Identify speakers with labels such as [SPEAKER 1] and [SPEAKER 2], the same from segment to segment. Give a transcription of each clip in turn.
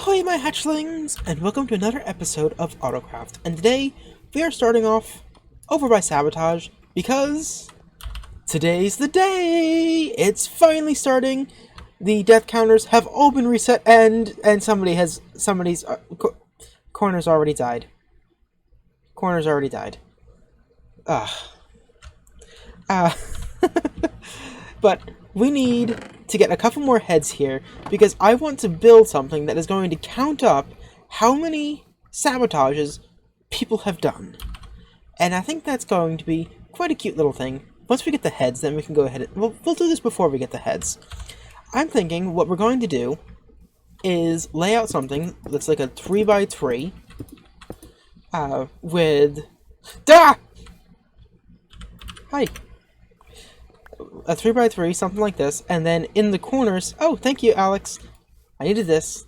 [SPEAKER 1] Ahoy my hatchlings, and welcome to another episode of Autocraft. And today, we are starting off over by Sabotage, because today's the day! It's finally starting! The death counters have all been reset, and somebody's corner's already died. Corner's already died. But we need to get a couple more heads here, because I want to build something that is going to count up how many sabotages people have done. And I think that's going to be quite a cute little thing. Once we get the heads, then we can go ahead and... We'll do this before we get the heads. I'm thinking what we're going to do is lay out something that's like a 3x3 with... Hi! A 3x3, something like this, and then in the corners... Oh, thank you, Alex. I needed this.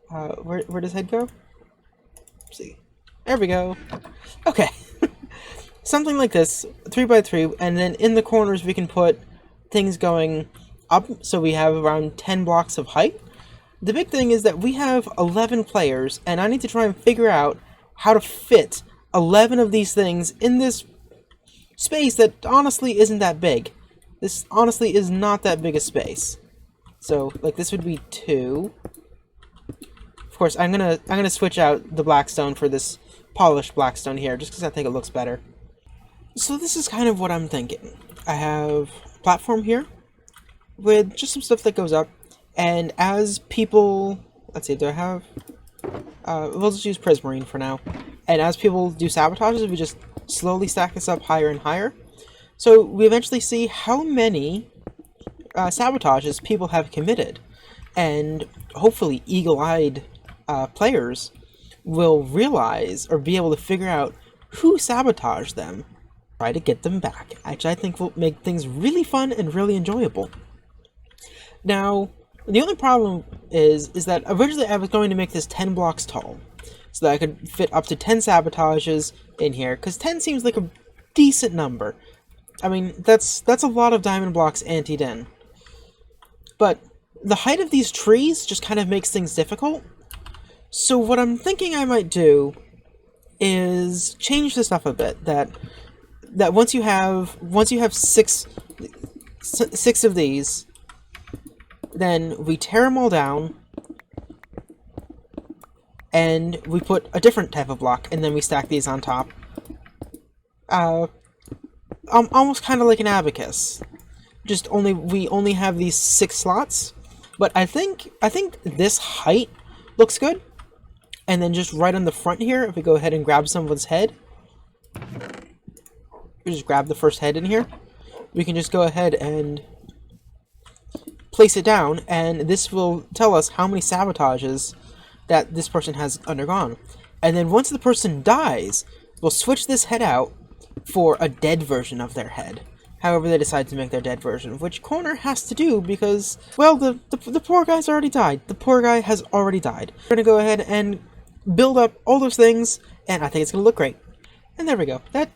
[SPEAKER 1] Where does head go? Let's see. There we go. Okay. Something like this, 3x3, and then in the corners we can put things going up, so we have around 10 blocks of height. The big thing is that we have 11 players, and I need to try and figure out how to fit 11 of these things in this space that honestly isn't that big. This honestly is not that big a space. So, like, this would be 2. Of course, I'm gonna switch out the blackstone for this polished blackstone here, just because I think it looks better. So this is kind of what I'm thinking. I have a platform here with just some stuff that goes up, and as people... Let's see, do I have... we'll just use Prismarine for now. And as people do sabotages, we just slowly stack this up higher and higher. So we eventually see how many sabotages people have committed. And hopefully eagle-eyed players will realize or be able to figure out who sabotaged them. Try to get them back. Actually, I think will make things really fun and really enjoyable. Now, the only problem is that originally I was going to make this 10 blocks tall, so that I could fit up to 10 sabotages in here, because 10 seems like a decent number. I mean, that's a lot of diamond blocks anteed in. But the height of these trees just kind of makes things difficult. So what I'm thinking I might do is change this up a bit. That once you have 6 of these, then we tear them all down, and we put a different type of block, and then we stack these on top. Almost kind of like an abacus. Just we only have these 6 slots. But I think this height looks good. And then just right on the front here, if we go ahead and grab someone's head, we just grab the first head in here. We can just go ahead and place it down, and this will tell us how many sabotages that this person has undergone. And then once the person dies, we'll switch this head out for a dead version of their head. However they decide to make their dead version, which Corner has to do because, well, the poor guy's already died. The poor guy has already died. We're gonna go ahead and build up all those things, and I think it's gonna look great. And there we go. That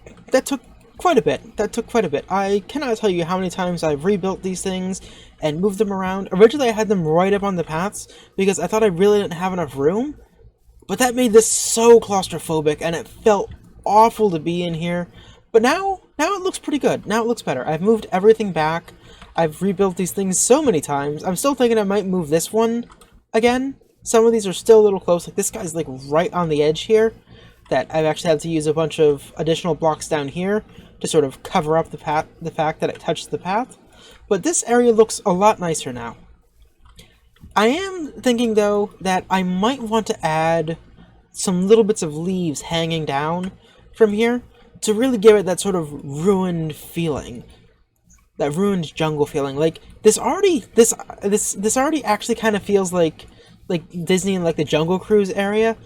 [SPEAKER 1] took quite a bit. That took quite a bit. I cannot tell you how many times I've rebuilt these things and moved them around. Originally I had them right up on the paths because I thought I really didn't have enough room, but that made this so claustrophobic and it felt awful to be in here. But now it looks pretty good. Now it looks better. I've moved everything back. I've rebuilt these things so many times. I'm still thinking I might move this one again. Some of these are still a little close. Like this guy's like right on the edge here, that I've actually had to use a bunch of additional blocks down here to sort of cover up the fact that it touched the path. But this area looks a lot nicer now. I am thinking, though, that I might want to add some little bits of leaves hanging down from here to really give it that sort of ruined feeling. That ruined jungle feeling. Like, this already actually kind of feels like Disney and like the Jungle Cruise area.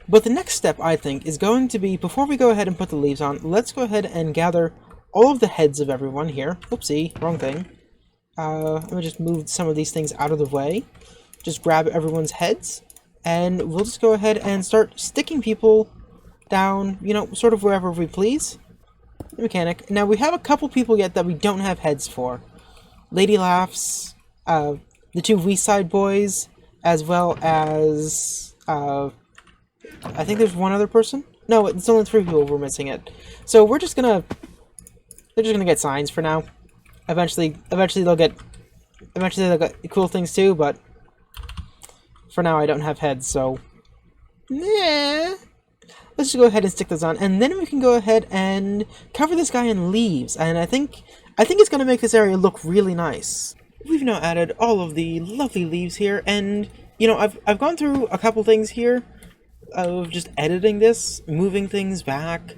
[SPEAKER 1] But the next step, I think, is going to be, before we go ahead and put the leaves on, let's go ahead and gather all of the heads of everyone here. Whoopsie, wrong thing. Let me just move some of these things out of the way. Just grab everyone's heads, and we'll just go ahead and start sticking people down, you know, sort of wherever we please. The mechanic. Now, we have a couple people yet that we don't have heads for. Lady Laughs, the two West Side boys, as well as I think there's one other person. No, it's only 3 people we're missing it. So they're just gonna get signs for now. Eventually they'll get cool things too. But for now, I don't have heads, so nah. Let's just go ahead and stick those on, and then we can go ahead and cover this guy in leaves. And I think it's gonna make this area look really nice. We've now added all of the lovely leaves here, and you know, I've gone through a couple things here of just editing this, moving things back,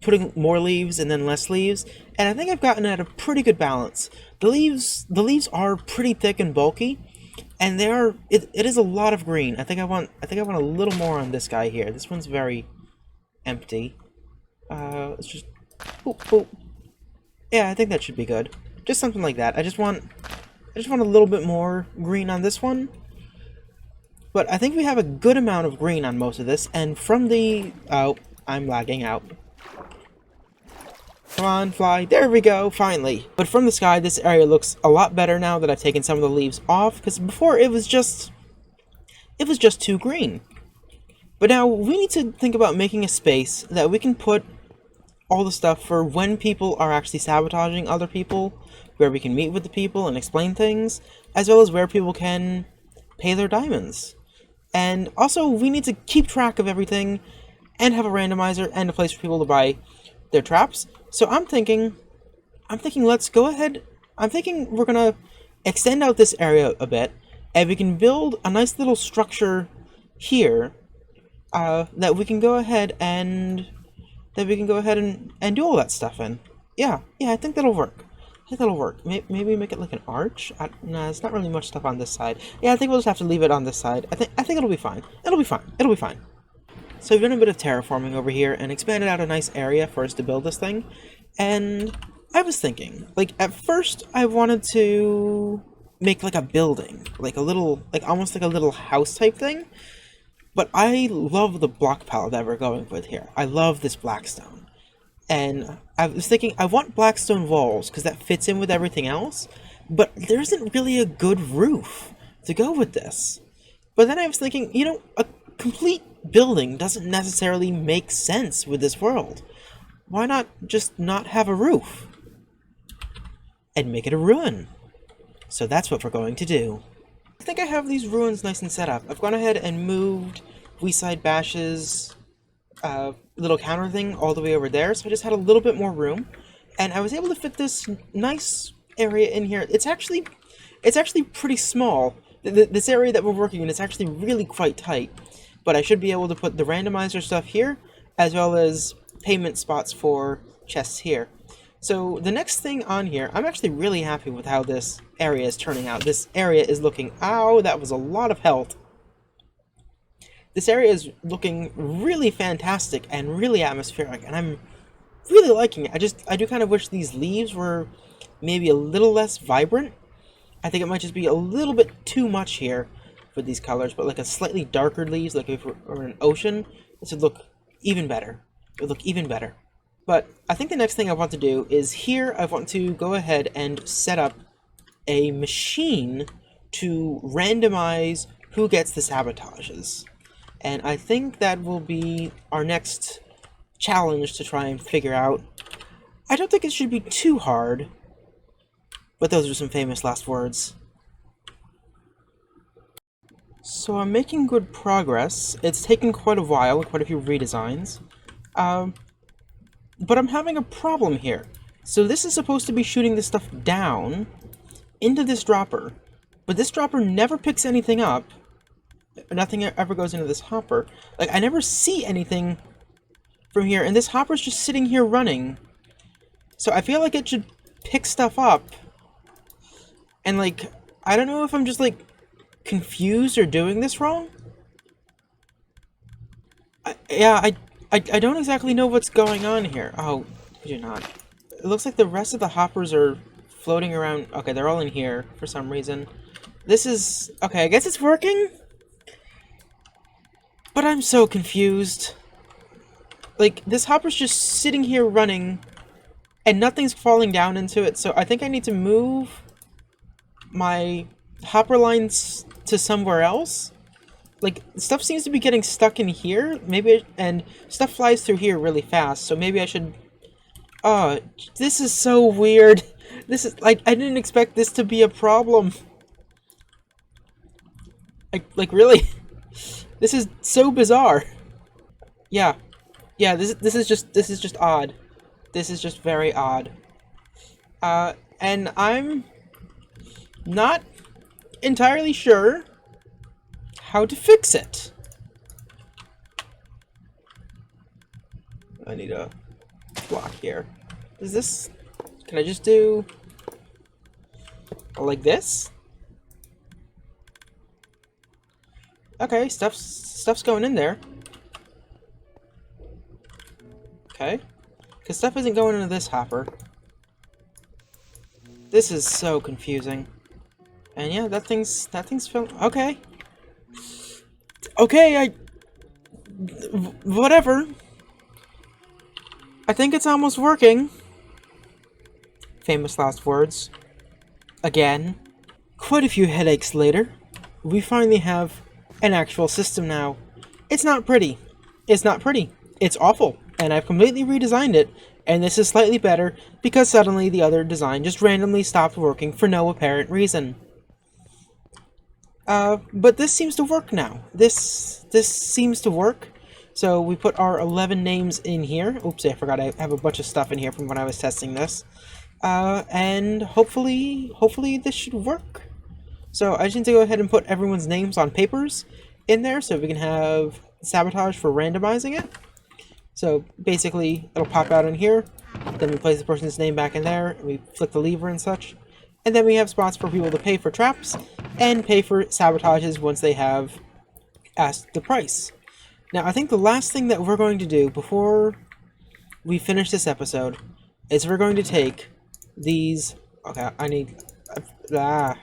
[SPEAKER 1] putting more leaves and then less leaves, and I think I've gotten at a pretty good balance. The leaves are pretty thick and bulky, and it is a lot of green. I think I want a little more on this guy here. This one's very empty. Let's just boop, boop. Yeah, I think that should be good. Just something like that. I just want a little bit more green on this one. But I think we have a good amount of green on most of this, and from the... Oh, I'm lagging out. Come on, fly. There we go, finally. But from the sky, this area looks a lot better now that I've taken some of the leaves off, because before it was just too green. But now we need to think about making a space that we can put all the stuff for when people are actually sabotaging other people, where we can meet with the people and explain things, as well as where people can pay their diamonds. And also, we need to keep track of everything and have a randomizer and a place for people to buy their traps. So I'm thinking let's go ahead. I'm thinking we're gonna extend out this area a bit, and we can build a nice little structure here that we can go ahead and do all that stuff in. Yeah, I think that'll work. Maybe make it like an arch? Nah, there's not really much stuff on this side. Yeah, I think we'll just have to leave it on this side. I think it'll be fine. It'll be fine. So we've done a bit of terraforming over here and expanded out a nice area for us to build this thing. And I was thinking, like, at first I wanted to make like a building, like almost like a little house type thing. But I love the block palette that we're going with here. I love this blackstone. And I was thinking, I want blackstone walls, because that fits in with everything else, but there isn't really a good roof to go with this. But then I was thinking, you know, a complete building doesn't necessarily make sense with this world. Why not just not have a roof? And make it a ruin. So that's what we're going to do. I think I have these ruins nice and set up. I've gone ahead and moved Weeside Bash's little counter thing all the way over there, so I just had a little bit more room, and I was able to fit this nice area in here. It's actually pretty small. This area that we're working in is actually really quite tight, but I should be able to put the randomizer stuff here, as well as payment spots for chests here. So the next thing on here, I'm actually really happy with how this area is turning out. This area is looking... Ow, that was a lot of health. This area is looking really fantastic and really atmospheric, and I'm really liking it. I do kind of wish these leaves were maybe a little less vibrant. I think it might just be a little bit too much here for these colors, but like a slightly darker leaves, like if we're in an ocean, this would look even better. It would look even better. But I think the next thing I want to do is here I want to go ahead and set up a machine to randomize who gets the sabotages. And I think that will be our next challenge to try and figure out. I don't think it should be too hard, but those are some famous last words. So I'm making good progress. It's taken quite a while, quite a few redesigns. But I'm having a problem here. So this is supposed to be shooting this stuff down into this dropper, but this dropper never picks anything up. Nothing ever goes into this hopper. Like, I never see anything from here, and this hopper's just sitting here running. So I feel like it should pick stuff up. And, like, I don't know if I'm just, like, confused or doing this wrong. I don't exactly know what's going on here. Oh, could you not? It looks like the rest of the hoppers are floating around. Okay, they're all in here for some reason. This is... Okay, I guess it's working? But I'm so confused. Like, this hopper's just sitting here running, and nothing's falling down into it, so I think I need to move my hopper lines to somewhere else. Like, stuff seems to be getting stuck in here, and stuff flies through here really fast, so maybe I should... Oh, this is so weird. This is, like, I didn't expect this to be a problem. Like really? This is so bizarre. Yeah. Yeah, this is just odd. This is just very odd. And I'm not entirely sure how to fix it. I need a block here. Is this... Can I just do... like this? Okay, stuff's going in there. Okay. Because stuff isn't going into this hopper. This is so confusing. And yeah, that thing's filling... Okay. Okay, whatever. I think it's almost working. Famous last words. Again. Quite a few headaches later, we finally have an actual system now. It's not pretty. It's not pretty. It's awful. And I've completely redesigned it, and this is slightly better because suddenly the other design just randomly stopped working for no apparent reason. But this seems to work now. This seems to work. So we put our 11 names in here. Oopsie, I forgot I have a bunch of stuff in here from when I was testing this. And hopefully this should work. So I just need to go ahead and put everyone's names on papers in there so we can have Sabotage for randomizing it. So basically, it'll pop out in here, then we place the person's name back in there, and we flick the lever and such. And then we have spots for people to pay for traps, and pay for sabotages once they have asked the price. Now, I think the last thing that we're going to do before we finish this episode is we're going to take these... Okay, I need... we're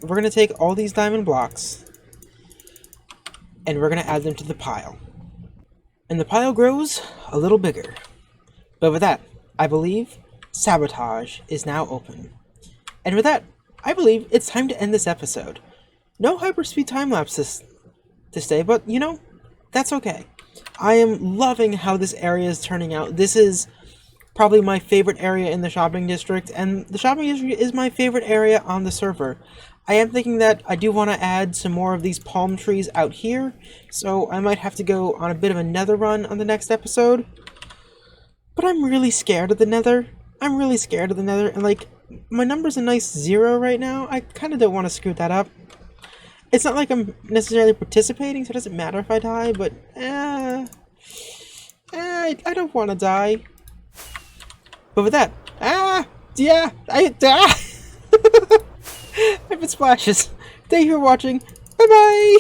[SPEAKER 1] going to take all these diamond blocks, and we're going to add them to the pile. And the pile grows a little bigger. But with that, I believe Sabotage is now open. And with that, I believe it's time to end this episode. No hyperspeed time-lapse this day, but, you know, that's okay. I am loving how this area is turning out. This is probably my favorite area in the shopping district, and the shopping district is my favorite area on the server. I am thinking that I do want to add some more of these palm trees out here, so I might have to go on a bit of a nether run on the next episode. But I'm really scared of the nether. I'm really scared of the nether, and like, my number's a nice 0 right now. I kind of don't want to screw that up. It's not like I'm necessarily participating, so it doesn't matter if I die, but I don't want to die. But with that, yeah, I've been Splashes. Thank you for watching. Bye-bye!